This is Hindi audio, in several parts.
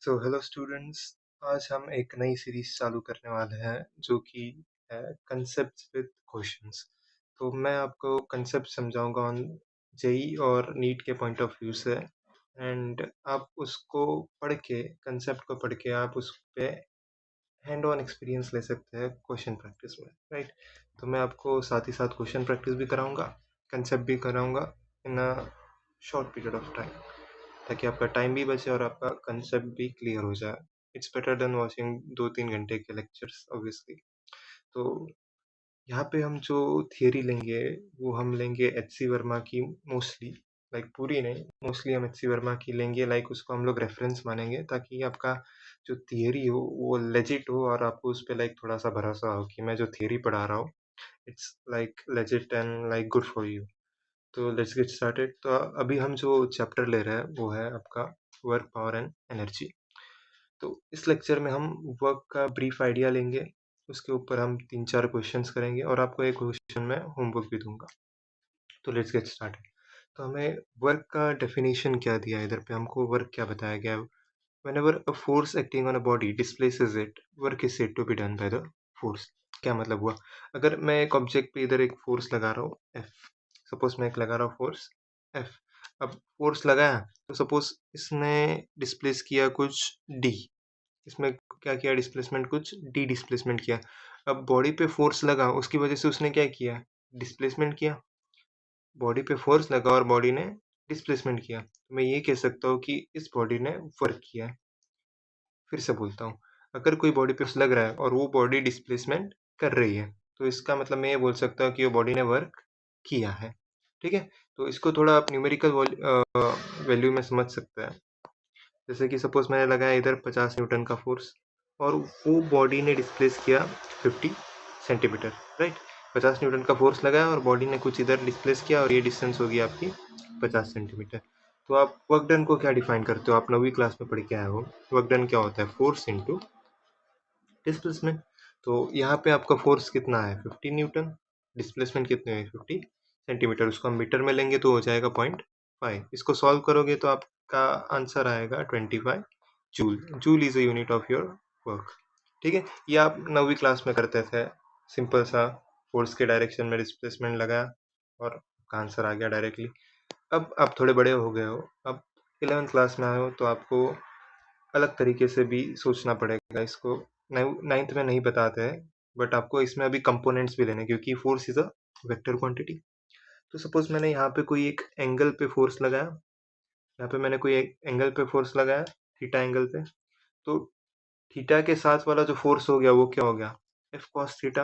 So hello students. आज हम एक नई सीरीज चालू करने वाले हैं जो कि है कंसेप्ट्स विद क्वेश्चंस। तो मैं आपको कंसेप्ट समझाऊंगा ऑन जेई और नीट के पॉइंट ऑफ व्यू से। एंड आप उसको पढ़ के कंसेप्ट को पढ़ के आप उस पे हैंड ऑन एक्सपीरियंस ले सकते हैं क्वेश्चन प्रैक्टिस में, राइट। तो मैं आपको साथ ही साथ क्वेश्चन प्रैक्टिस भी कराऊंगा, कंसेप्ट भी कराऊंगा in a short period of time, ताकि आपका टाइम भी बचे और आपका कंसेप्ट भी क्लियर हो जाए। इट्स बेटर देन वॉचिंग 2-3 घंटे के लेक्चर्स ऑब्वियसली। तो यहाँ पे हम जो थियरी लेंगे वो हम लेंगे एच सी वर्मा की मोस्टली, लाइक पूरी नहीं, मोस्टली हम एच सी वर्मा की लेंगे, लाइक उसको हम लोग रेफरेंस मानेंगे ताकि आपका जो थियरी हो वो लेजिट हो और आपको उस पर लाइक थोड़ा सा भरोसा हो कि मैं जो थियरी पढ़ा रहा हूँ it's like legit and like good for you. तो लेट्स गेट स्टार्टेड। तो अभी हम जो चैप्टर ले रहे हैं वो है आपका वर्क, पावर एंड एनर्जी। तो इस लेक्चर में हम वर्क का ब्रीफ आइडिया लेंगे, उसके ऊपर हम 3-4 क्वेश्चंस करेंगे और आपको एक क्वेश्चन में होमवर्क भी दूंगा। तो लेट्स गेट स्टार्टेड। तो हमें वर्क का डेफिनेशन क्या दिया है, इधर पे हमको वर्क क्या बताया गया है। Whenever a force acting on a body displaces it, work is said to be done by the force। क्या मतलब हुआ, अगर मैं एक ऑब्जेक्ट पे इधर एक फोर्स लगा रहा हूँ F, सपोज मैं एक लगा रहा हूँ फोर्स F। अब फोर्स लगाया तो सपोज इसने डिस्प्लेस किया कुछ D, इसमें क्या किया, डिस्प्लेसमेंट कुछ D डिस्प्लेसमेंट किया। अब बॉडी पे फोर्स लगा, उसकी वजह से उसने क्या किया, डिस्प्लेसमेंट किया। बॉडी पे फोर्स लगा और बॉडी ने डिस्प्लेसमेंट किया, तो मैं ये कह सकता हूँ कि इस बॉडी ने वर्क किया है। फिर से बोलता हूँ, अगर कोई बॉडी पे लग रहा है और वो बॉडी डिस्प्लेसमेंट कर रही है तो इसका मतलब मैं ये बोल सकता हूँ कि वो बॉडी ने वर्क किया है। ठीक है, तो इसको थोड़ा आप न्यूमेरिकल वैल्यू में समझ सकते हैं। जैसे कि सपोज मैंने लगाया इधर 50 न्यूटन का फोर्स और वो बॉडी ने डिस्प्लेस किया 50 सेंटीमीटर, राइट। 50 न्यूटन का फोर्स लगाया और बॉडी ने कुछ इधर डिस्प्लेस किया और ये डिस्टेंस होगी आपकी 50 सेंटीमीटर। तो आप वर्क डन को क्या डिफाइन करते हो, आप 9वीं क्लास में पढ़ के आए हो। वर्क डन क्या होता है, फोर्स इंटू डिस्प्लेसमेंट। तो यहाँ पे आपका फोर्स कितना है 50 न्यूटन, डिस्प्लेसमेंट कितने है 50 सेंटीमीटर, उसको हम मीटर में लेंगे तो हो जाएगा 0.5। इसको सॉल्व करोगे तो आपका आंसर आएगा 25 joule. Joule is a unit of your work. ठीक है, ये आप 9वीं क्लास में करते थे, सिंपल सा फोर्स के डायरेक्शन में डिस्प्लेसमेंट लगाया और आपका आंसर आ गया डायरेक्टली। अब आप थोड़े बड़े हो गए हो, अब 11th क्लास में आए हो तो आपको अलग तरीके से भी सोचना पड़ेगा इसको। 9th में नहीं बताते हैं, बट आपको इसमें अभी कंपोनेंट्स भी लेने, क्योंकि force is a vector quantity. तो सपोज मैंने यहाँ पे कोई एक एंगल पे फोर्स लगाया, यहाँ पे मैंने कोई एक एंगल पे फोर्स लगाया, थीटा एंगल पे। तो थीटा के साथ वाला जो फोर्स हो गया वो क्या हो गया, F cos theta,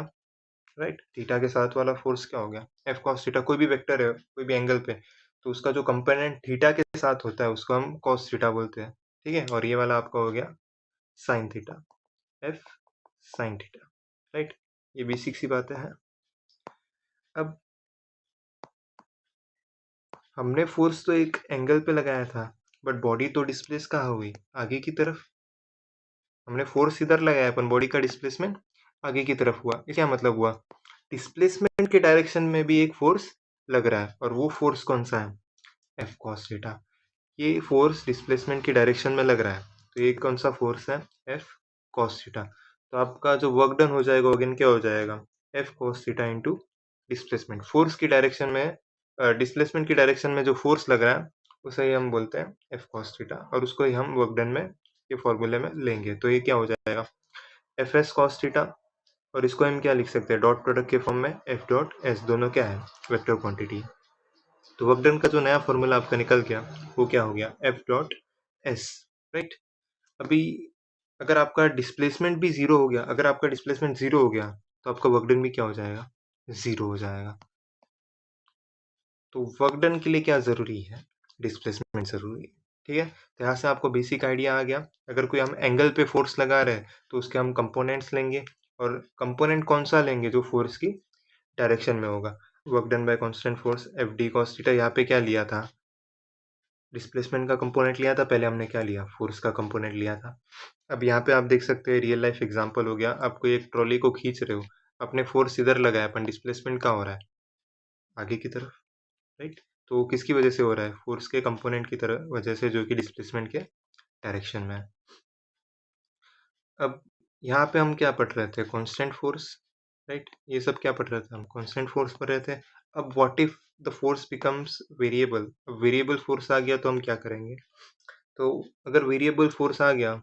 right. Theta के साथ वाला फोर्स क्या हो गया, एफ कॉस थीटा। कोई भी वेक्टर है कोई भी एंगल पे, तो उसका जो कंपोनेंट थीटा के साथ होता है उसको हम कॉस थीटा बोलते हैं। ठीक है, और ये वाला आपका हो गया sine theta, F sine theta, right. ये बेसिक सी बातें हैं। अब हमने फोर्स तो एक एंगल पे लगाया था, बट बॉडी तो डिस्प्लेस कहाँ हुई, आगे की तरफ। हमने फोर्स इधर लगाया, अपन बॉडी का डिस्प्लेसमेंट आगे की तरफ हुआ। इसका क्या मतलब हुआ, डिस्प्लेसमेंट के डायरेक्शन में भी एक फोर्स लग रहा है और वो फोर्स कौन सा है, एफ कॉस थीटा। ये फोर्स डिस्प्लेसमेंट की डायरेक्शन में लग रहा है, तो ये कौन सा फोर्स है, एफ कॉस थीटा। तो आपका जो वर्क डन हो जाएगा अगेन क्या हो जाएगा, F cos theta into displacement. Force की डायरेक्शन में, डिस्प्लेसमेंट की डायरेक्शन में जो फोर्स लग रहा है उसे ही हम बोलते हैं एफ कॉस थीटा, और उसको ही हम वर्क डन में ये फॉर्मूले में लेंगे। तो ये क्या हो जाएगा, एफ एस कॉस थीटा, और इसको हम क्या लिख सकते हैं, डॉट प्रोडक्ट के फॉर्म में एफ डॉट एस, दोनों क्या है, वेक्टर क्वांटिटी। तो वर्क डन का जो नया फॉर्मूला आपका निकल गया वो क्या हो गया, एफ डॉट एस, राइट। अभी अगर आपका डिस्प्लेसमेंट भी जीरो हो गया, अगर आपका डिस्प्लेसमेंट जीरो हो गया तो आपका वर्क डन भी क्या हो जाएगा, जीरो हो जाएगा। तो वर्क डन के लिए क्या जरूरी है, डिस्प्लेसमेंट जरूरी है। ठीक है, तो यहाँ से आपको बेसिक आइडिया आ गया। अगर कोई हम एंगल पे फोर्स लगा रहे हैं तो उसके हम कंपोनेंट्स लेंगे, और कंपोनेंट कौन सा लेंगे, जो फोर्स की डायरेक्शन में होगा। Work done by constant force F D cos theta, यहाँ पे क्या लिया था, डिस्प्लेसमेंट का कंपोनेंट लिया था, पहले हमने क्या लिया, फोर्स का कंपोनेंट लिया था। अब यहाँ पे आप देख सकते हैं रियल लाइफ एग्जांपल हो गया, आप कोई एक ट्रॉली को खींच रहे हो, अपने फोर्स इधर लगाया, अपन डिस्प्लेसमेंट कहाँ हो रहा है, आगे की तरफ, राइट। तो किसकी वजह से हो रहा है, फोर्स के कंपोनेंट की तरह वजह से, जो कि डिस्प्लेसमेंट के डायरेक्शन में है। अब यहाँ पे हम क्या पढ़ रहे थे? Constant force, right? ये सब क्या पढ़ रहे थे हम? कांस्टेंट फोर्स पढ़ रहे थे। अब what if the force becomes variable? अब वेरिएबल फोर्स आ गया तो हम क्या करेंगे? तो अगर वेरिएबल फोर्स आ गया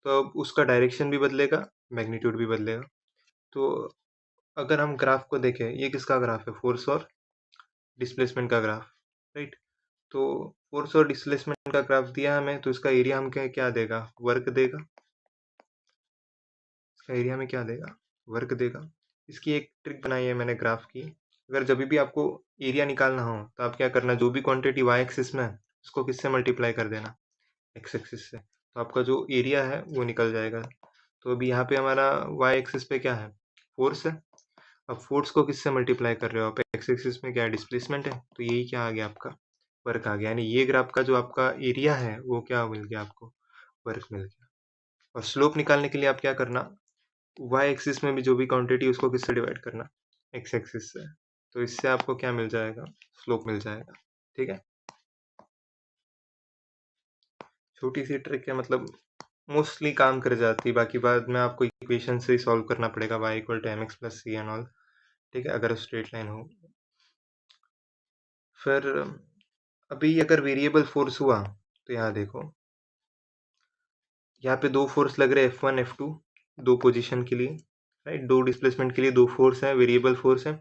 तो अब उसका डायरेक्शन भी बदलेगा, मैग्नीट्यूड भी बदलेगा। तो अगर हम ग्राफ को देखें, ये किसका ग्राफ है? फोर्स और डिस्प्लेसमेंट का ग्राफ, राइट? तो फोर्स और डिस्प्लेसमेंट का ग्राफ दिया हमें, तो इसका एरिया हम क्या देगा? वर्क देगा। इसका एरिया में क्या देगा? वर्क देगा। इसकी एक ट्रिक बनाई है मैंने ग्राफ की। अगर जब भी आपको एरिया निकालना हो तो आप क्या करना, जो भी क्वांटिटी वाई एक्सिस में है उसको किससे मल्टीप्लाई कर देना? एक्स एक्सिस से। तो आपका जो एरिया है वो निकल जाएगा। तो अभी यहाँ पे हमारा वाई एक्सिस पे क्या है? फोर्स है। अब फोर्स को किससे मल्टीप्लाई कर रहे हो आप? एक्स एक्सिस में क्या है? डिस्प्लेसमेंट है। तो यही क्या आ गया आपका? वर्क आ गया। यानी ये ग्राफ का जो आपका एरिया है वो क्या मिल गया आपको? वर्क मिल गया। और स्लोप निकालने के लिए आप क्या करना, वाई एक्सिस में भी जो भी क्वांटिटी उसको किससे डिवाइड करना? एक्स एक्सिस से। तो इससे आपको क्या मिल जाएगा? स्लोप मिल जाएगा। ठीक है, छोटी सी ट्रिक है, मतलब मोस्टली काम कर जाती है। बाकी बाद में आपको इक्वेशन से ही सॉल्व करना पड़ेगा, y equal to m x plus c and all. ठीक है, अगर स्ट्रेट लाइन हो। फिर अभी अगर वेरिएबल फोर्स हुआ तो यहाँ देखो, यहाँ पे दो फोर्स लग रहे हैं, F1 F2, दो पोजीशन के लिए, राइट? दो डिस्प्लेसमेंट के लिए दो फोर्स है, वेरिएबल फोर्स है।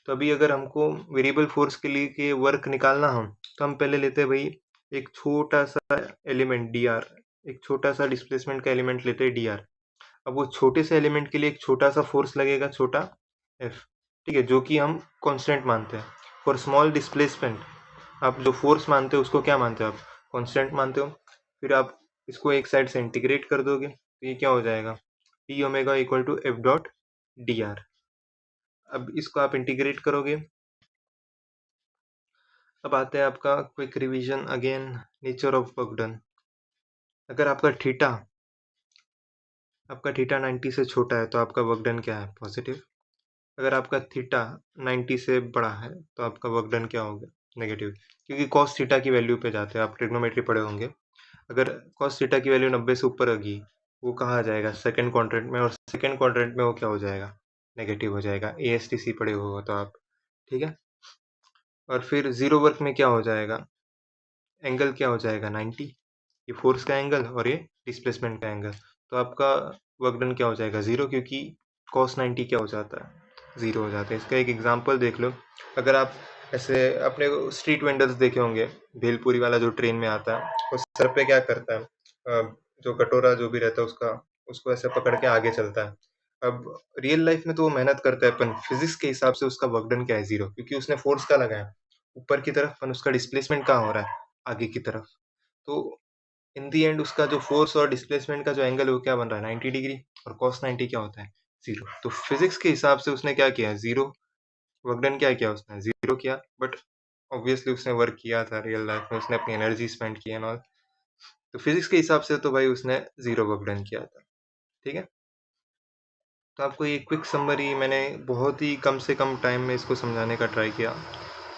तो अभी अगर हमको वेरिएबल फोर्स के लिए के वर्क निकालना हो तो हम पहले लेते हैं भाई एक छोटा सा एलिमेंट dr, एक छोटा सा डिस्प्लेसमेंट का एलिमेंट लेते हैं dr। अब वो छोटे से एलिमेंट के लिए एक छोटा सा फोर्स लगेगा, छोटा f, ठीक है, जो कि हम कांस्टेंट मानते हैं। फॉर स्मॉल डिस्प्लेसमेंट आप जो फोर्स मानते हो उसको क्या मानते हो आप? कांस्टेंट मानते हो। फिर आप इसको एक साइड से इंटीग्रेट कर दोगे तो ये क्या हो जाएगा? D omega equal to F dot d r. अब इसको आप इंटीग्रेट करोगे। अब आते हैं आपका quick revision again, nature of work done. अगर आपका थीटा 90 से छोटा है तो आपका वर्क डन क्या है? पॉजिटिव। अगर आपका थीटा 90 से बड़ा है तो आपका वर्क डन क्या होगा? नेगेटिव। क्योंकि कॉस थीटा की वैल्यू पे जाते हैं, आप ट्रिग्नोमेट्री पढ़े होंगे। अगर कॉस थीटा की वैल्यू 90 से ऊपर होगी वो कहाँ आ जाएगा? सेकंड क्वाड्रेंट में। और सेकंड क्वाड्रेंट में वो क्या हो जाएगा? नेगेटिव हो जाएगा। ASTC पढ़े होगा तो आप, ठीक है। और फिर जीरो वर्क में क्या हो जाएगा? एंगल क्या हो जाएगा? 90। ये फोर्स का एंगल और ये डिस्प्लेसमेंट का एंगल। तो आपका वर्क डन क्या हो जाएगा? जीरो, क्योंकि कॉस 90 क्या हो जाता है? जीरो हो जाता है। इसका एक एग्जांपल देख लो। अगर आप ऐसे अपने स्ट्रीट वेंडर्स देखे होंगे, भेलपुरी वाला जो ट्रेन में आता है, वो सर पे क्या करता है? जो कटोरा जो भी रहता है उसका, उसको ऐसे पकड़ के आगे चलता है। अब रियल लाइफ में तो वो मेहनत करता है, पर फिजिक्स के हिसाब से उसका वर्क डन क्या है? जीरो, क्योंकि उसने फोर्स का लगाया ऊपर की तरफ, पर उसका डिस्प्लेसमेंट कहाँ हो रहा है? आगे की तरफ। तो इन दी एंड उसका जो फोर्स और डिस्प्लेसमेंट का जो एंगल है वो क्या बन रहा है? 90 डिग्री। और कॉस 90 क्या होता है? जीरो। तो फिजिक्स के हिसाब से उसने क्या किया? जीरो। वर्क डन क्या किया उसने? जीरो किया। बट ऑब्वियसली उसने वर्क किया था रियल लाइफ में, उसने अपनी एनर्जी स्पेंड की एंड ऑल। तो फिजिक्स के हिसाब से तो भाई उसने जीरो वर्क डन किया था। ठीक है, तो आपको ये क्विक समरी मैंने बहुत ही कम से कम टाइम में इसको समझाने का ट्राई किया।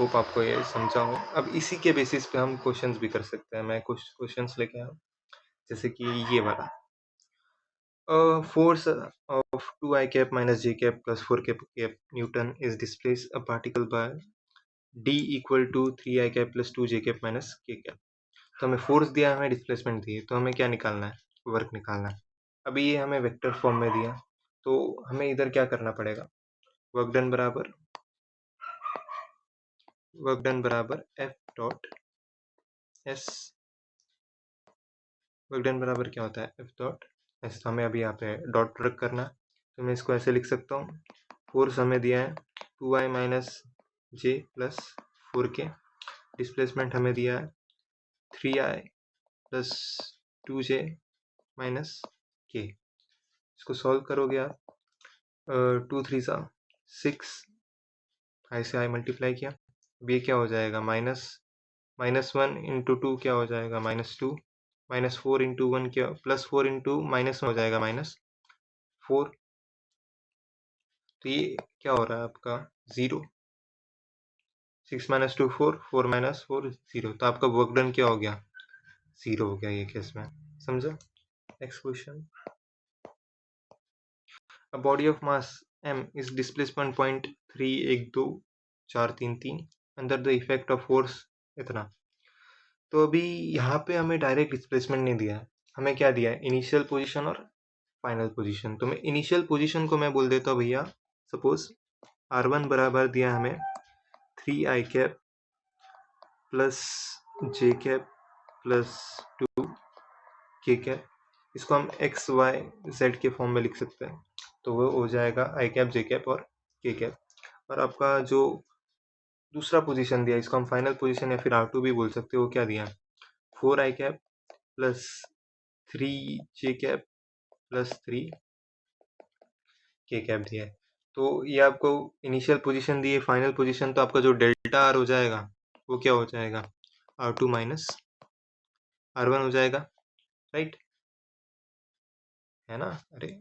होप आपको ये समझा हो। अब इसी के बेसिस पे हम क्वेश्चंस भी कर सकते हैं। मैं कुछ क्वेश्चंस लेके आया हूँ, जैसे कि ये वाला। Force of 2 I cap minus j cap plus 4 cap Newton is displaced a particle by d equal to 3 I cap plus 2 j cap minus k cap। तो हमें फोर्स दिया, हमें डिस्प्लेसमेंट दी, तो हमें क्या निकालना है? वर्क निकालना है। अभी ये हमें वेक्टर फॉर्म में दिया, तो हमें इधर क्या करना पड़ेगा? वर्क डन बराबर F dot S. Work done बराबर क्या होता है? F dot S. हमें अभी यहाँ पे डॉट रख करना है, तो मैं इसको ऐसे लिख सकता हूँ। फोर्स हमें दिया है 2i माइनस जे प्लस 4k। डिस्प्लेसमेंट हमें दिया है 3i plus 2j minus k। इसको सॉल्व करोगे आप, 2 3 6, आई से आई मल्टीप्लाई किया। अब ये क्या हो जाएगा? माइनस 1 इंटू टू क्या हो जाएगा? -2। -4 इंटू 1 क्या? +4 इंटू -1 हो जाएगा -4। तो ये क्या हो रहा है आपका? 0। 6 माइनस 2 4, 4 माइनस 4 0। तो आपका वर्क डन क्या हो गया? 0 हो गया ये केस में। समझा? Next question. A body of mass m is displacement point 312 433 under the effect of force इतना। तो अभी यहाँ पे हमें डायरेक्ट डिस्प्लेसमेंट नहीं दिया है, हमें क्या दिया है, इनिशियल पोजीशन और फाइनल पोजीशन। तो मैं इनिशियल पोजीशन को मैं बोल देता हूँ भैया, सपोज r1 बराबर दिया हमें 3i कैप प्लस जे कैप प्लस 2k कैप, इसको हम एक्स वाई जेड के फॉर्म में लिख सकते हैं। तो वो हो जाएगा आई कैप जे कैप और के कैप। और आपका जो दूसरा पोजीशन दिया, इसको हम फाइनल पोजीशन या फिर R2 भी बोल सकते हो, वो क्या दिया, 4i cap plus 3j cap plus 3k cap दिया है। तो ये आपको इनिशियल पोजीशन दी है, फाइनल पोजीशन, तो आपका जो डेल्टा आर हो जाएगा वो क्या हो जाएगा, R2 माइनस R1 हो जाएगा, राइट है ना। अरे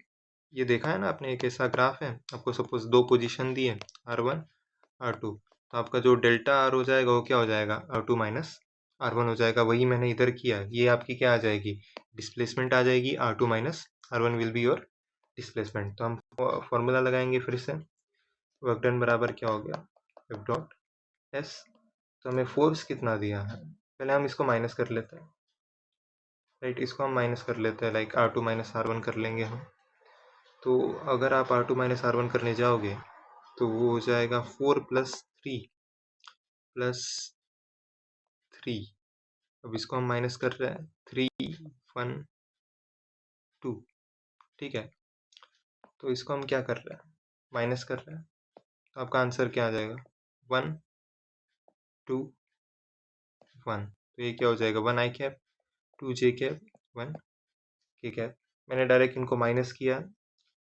ये देखा है ना आपने, एक ऐसा ग्राफ है, आपको सपोज दो पोजीशन दी है R1 R2, तो आपका जो डेल्टा आर हो जाएगा वो क्या हो जाएगा, R2 माइनस R1 हो जाएगा। वही मैंने इधर किया, ये आपकी क्या आ जाएगी, डिस्प्लेसमेंट आ जाएगी, R2 minus R1 will be your displacement. तो हम फॉर्मूला लगाएंगे फिर से, वर्क डन बराबर क्या हो गया, एफ डॉट एस। तो हमें फोर्स कितना दिया है, पहले हम इसको माइनस कर लेते हैं, राइट, इसको हम माइनस कर लेते हैं, लाइक R2 माइनस R1 कर लेंगे हम। तो अगर आप R2 माइनस R1 करने जाओगे तो वो हो जाएगा 4 प्लस 3, अब इसको हम माइनस कर रहे हैं, 3 1 2, ठीक है। तो इसको हम क्या कर रहे हैं, माइनस कर रहे हैं, तो आपका आंसर क्या आ जाएगा, 1 2 1। तो ये क्या हो जाएगा, 1i cap 2j cap 1k cap. मैंने डायरेक्ट इनको माइनस किया,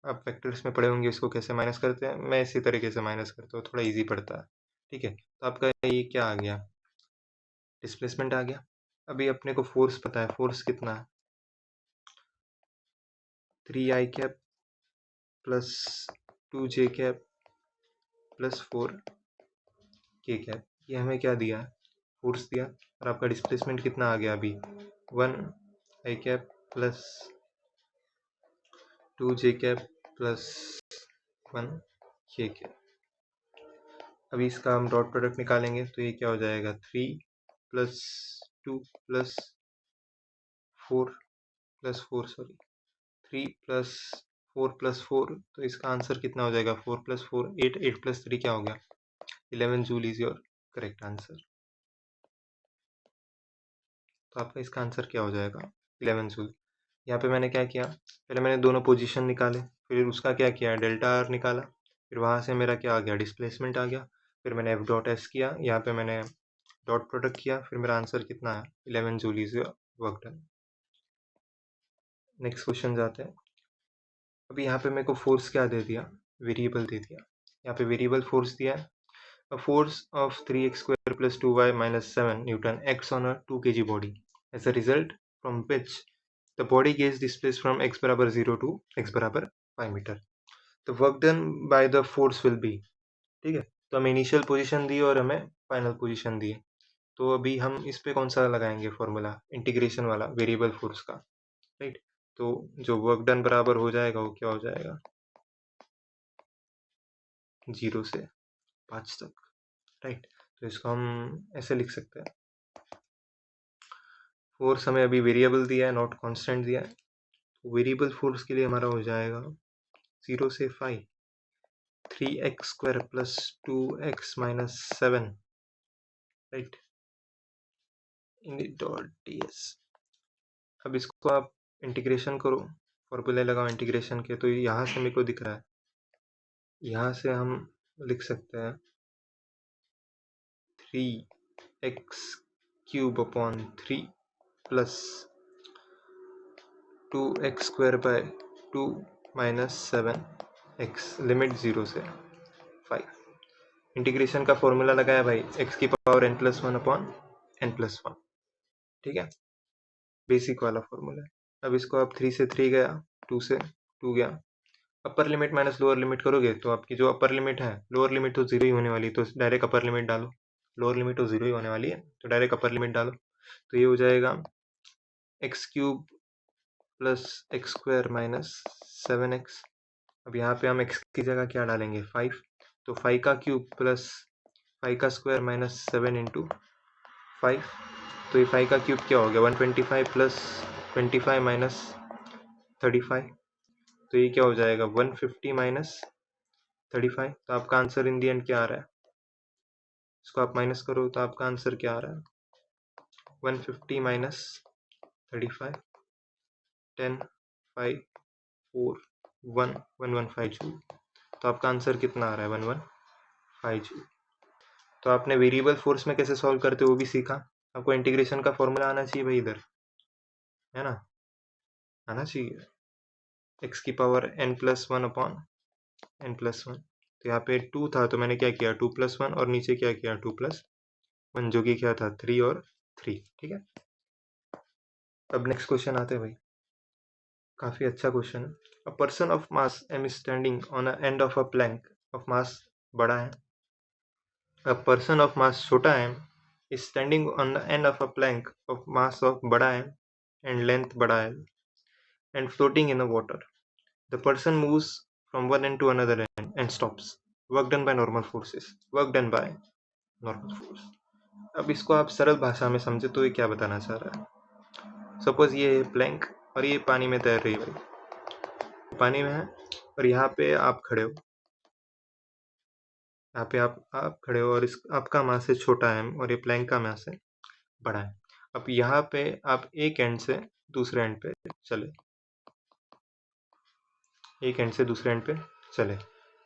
आप फैक्टर्स में पढ़े होंगे इसको कैसे माइनस करते हैं, मैं इसी तरीके से माइनस करता हूँ, थोड़ा इजी पड़ता है, ठीक है। तो आपका ये क्या आ गया, डिस्प्लेसमेंट आ गया। अभी अपने को फोर्स पता है, फोर्स कितना है, 3i cap plus 2j cap plus 4k cap, ये हमें क्या दिया है, फोर्स दिया। और आपका डिस्प्लेसमेंट कितना आ गया अभी, 1i cap plus 2j cap plus 1k cap. अभी इसका हम डॉट प्रोडक्ट निकालेंगे, तो ये क्या हो जाएगा, 3 प्लस 2 प्लस 4 सॉरी 3 प्लस 4 तो इसका आंसर कितना हो जाएगा, 4 प्लस 4 8, 8 प्लस 3 क्या हो गया, 11 joule is your correct answer. तो आपका इसका आंसर क्या हो जाएगा, 11 जूल। यहाँ पे मैंने क्या किया, पहले मैंने दोनों पोजीशन निकाले, फिर उसका क्या किया, डेल्टा आर निकाला, फिर वहाँ से मेरा क्या आ गया, डिस्प्लेसमेंट आ गया, फिर मैंने एफ डॉट एस किया, यहाँ पे मैंने डॉट प्रोडक्ट किया, फिर मेरा आंसर कितना है, 11 joule is your work done. Next question जाते हैं। अभी यहाँ पे मेरे को फोर्स क्या दे दिया, वेरिएबल दे दिया, यहाँ पे वेरिएबल फोर्स दिया है, a force of 3x square plus 2y minus 7 Newton acts on a 2 kg body, as a result from which the body gets displaced from x बराबर 0 to x बराबर 5 मीटर। तो work done by the force will be, ठीक है। तो हमें इनिशियल पोजीशन दी और हमें फाइनल पोजीशन दी। तो अभी हम इस पे कौन सा लगाएंगे फॉर्मूला, इंटीग्रेशन वाला वेरिएबल फोर्स का, राइट। तो जो वर्क डन बराबर हो जाएगा वो क्या हो जाएगा, 0 से 5 तक, राइट। तो इसको हम ऐसे लिख सकते हैं, फोर्स हमें अभी वेरिएबल दिया है, नॉट कांस्टेंट दिया है, तो वेरिएबल फोर्स के लिए हमारा हो जाएगा 0 से 5, 3x square plus 2x minus 7, right, in dot ds। अब इसको आप इंटीग्रेशन करो, फॉर्मूले लगाओ इंटीग्रेशन के, तो यहाँ से मेरे को दिख रहा है, यहाँ से हम लिख सकते हैं 3x cube upon 3 plus 2x square by 2 minus 7x, limit 0 से 5। इंटीग्रेशन का फॉर्मूला लगाया भाई, x की पावर n+1 अपॉन n+1, ठीक है, बेसिक वाला फॉर्मूला है। अब इसको आप 3 से 3 गया, 2 से 2 गया, upper limit minus lower limit करोगे तो आपकी जो अपर लिमिट है, लोअर लिमिट तो 0 ही होने वाली है, तो डायरेक्ट अपर लिमिट डालो, लोअर लिमिट तो 0 ही होने वाली है, तो डायरेक्ट अपर लिमिट डालो। तो ये हो जाएगा x cube plus x square minus 7x अब यहाँ पे हम x की जगह क्या डालेंगे 5, तो 5 का क्यूब प्लस 5 का स्क्वायर माइनस 7 इंटू 5, तो ये 5 का क्यूब क्या हो गया 125 प्लस 25 माइनस 35, तो ये क्या हो जाएगा 150 माइनस 35। तो आपका आंसर इन दी एंड क्या आ रहा है, इसको आप माइनस करो तो आपका आंसर क्या आ रहा है 150 माइनस 35, 10 5 4 1 115 जूल। तो आपका आंसर कितना आ रहा है 115 जूल। तो आपने वेरिएबल फोर्स में कैसे सॉल्व करते हो वो भी सीखा। आपको इंटीग्रेशन का फॉर्मूला आना चाहिए भाई, इधर है ना, आना चाहिए x की power n plus 1 upon n plus 1। तो यहाँ पे 2 था तो मैंने क्या किया 2 प्लस 1 और नीचे क्या किया 2 प्लस 1 जो कि क्या था 3 और 3। ठीक है, अब नेक्स्ट क्वेश्चन आते हैं भाई, काफी अच्छा क्वेश्चन है। A person of mass m is standing on a end of a plank of mass बड़ा है। A person of mass छोटा m is standing on the end of a plank of mass of बड़ा m and length बड़ा l and floating in the water. The person moves from one end to another end and stops. Work done by normal forces. Work done by normal force. अब इसको आप सरल भाषा में समझे तो ये क्या बताना चाह रहा है। सपोज ये है प्लैंक और ये पानी में तैर रही है भाई, पानी में है और यहाँ पे आप खड़े हो, यहाँ पे आप खड़े हो और इस आपका मास से छोटा है और ये प्लैंक का मास है बड़ा है। अब यहाँ पे आप एक एंड से दूसरे एंड पे चले, एक एंड से दूसरे एंड पे चले,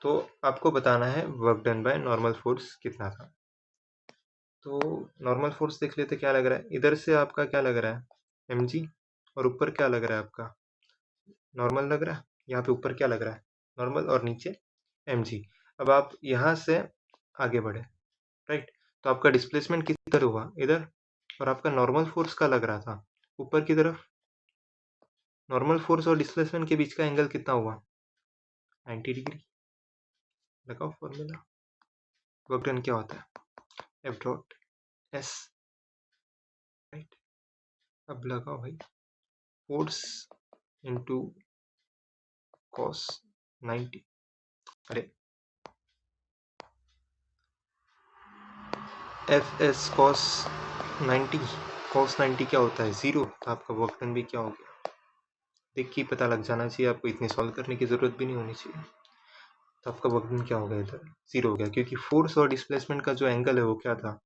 तो आपको बताना है work done by normal force कितना था। तो नॉर्मल फोर्स देख लेते क्या लग रहा है, इधर से आपका क्या लग रहा है mg और ऊपर क्या लग रहा है आपका नॉर्मल लग रहा है। यहाँ पे ऊपर क्या लग रहा है नॉर्मल और नीचे mg। अब आप यहाँ से आगे बढ़े, राइट, तो आपका डिस्प्लेसमेंट किधर हुआ इधर, और आपका नॉर्मल फोर्स का लग रहा था ऊपर की तरफ। नॉर्मल फोर्स और डिस्प्लेसमेंट के बीच का एंगल कितना हुआ 90 डिग्री। लगाओ फॉर्मूला, वर्क डन क्या होता है एफ डॉट एस, राइट। अब लगाओ भाई फोर्स इंटू कॉस 90, अरे एफ एस कॉस 90, कॉस 90 क्या होता है 0। तो आपका वर्क डन भी क्या हो गया देख के पता लग जाना चाहिए, आपको इतनी सॉल्व करने की जरूरत भी नहीं होनी चाहिए। तो आपका वर्क डन क्या हो गया इधर 0 हो गया, क्योंकि फोर्स और डिस्प्लेसमेंट का जो एंगल है वो क्या था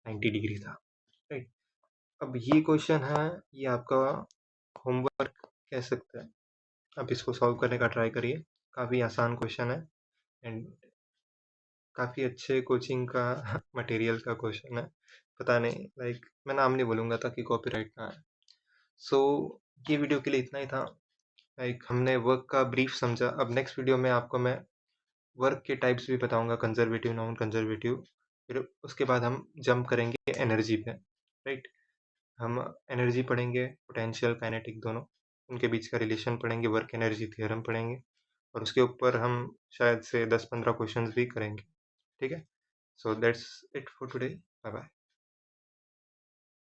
90 डिग्री था, राइट। अब ये क्वेश्चन है, ये आपका होमवर्क कह सकते हैं, आप इसको सॉल्व करने का ट्राई करिए। काफ़ी आसान क्वेश्चन है एंड काफ़ी अच्छे कोचिंग का मटेरियल का क्वेश्चन है। पता नहीं, लाइक मैं नाम नहीं बोलूँगा ताकि कॉपीराइट ना आए। सो ये वीडियो के लिए इतना ही था। लाइक हमने वर्क का ब्रीफ समझा। अब नेक्स्ट वीडियो में आपको मैं वर्क के टाइप्स भी बताऊंगा, कंजर्वेटिव नॉन कंजर्वेटिव। फिर उसके बाद हम जंप करेंगे एनर्जी पे, राइट। हम एनर्जी पढ़ेंगे, पोटेंशियल काइनेटिक दोनों, उनके बीच का रिलेशन पढ़ेंगे, वर्क एनर्जी थ्योरम पढ़ेंगे और उसके ऊपर हम शायद से 10-15 क्वेश्चंस भी करेंगे। ठीक है, so that's it for today, bye bye.